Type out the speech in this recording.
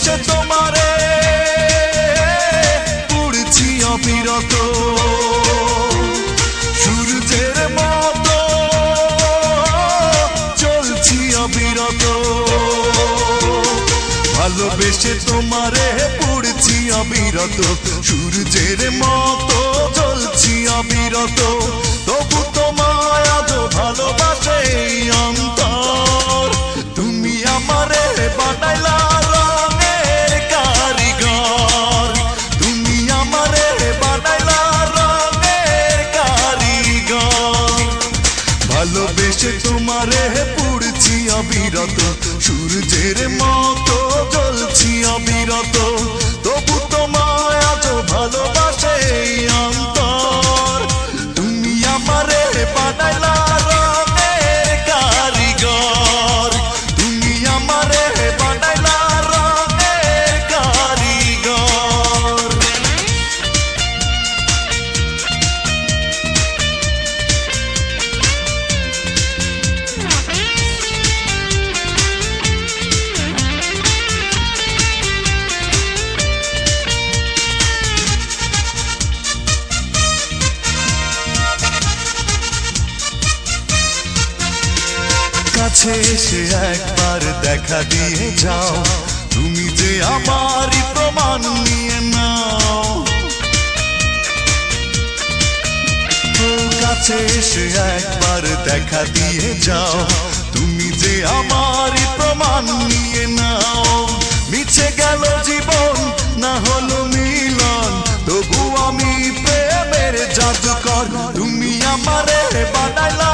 ভালোবেসে তোমারে পুড়ছি অবিরত সূর্যের মতো চলছি অবিরত ভালোবেসে তোমারে পুড়ছি অবিরত সূর্যের মতো চলছি অবিরত তবু তোমায় আজ ভালোবাসে অন্তর তুমি আমারে বানাইলা রঙের কারিগর তুমি আমারে বানাইলা রঙের কারিগর ভালোবেসে তোমারে পুড়ছি অবিরত সূর্যের মতো জ্বলছি অবিরত তবু তোমায় আজ ভালোবাসে অন্তর তুমি আমারে বানাইলা রঙের কারিগর তুমি আমারে বানাইলা রঙের কারিগর কাছে এসে একবার দেখা দিয়ে যাও তুমি যে আমারই প্রমাণ নিয়ে নাও কাছে এসে একবার দেখা দিয়ে যাও তুমি যে আমারই প্রমাণ নিয়ে নাও মিছে গেল জীবন না হলো মিলন তবু আমি প্রেমের জাদুকর তুমি আমারে বানাইলা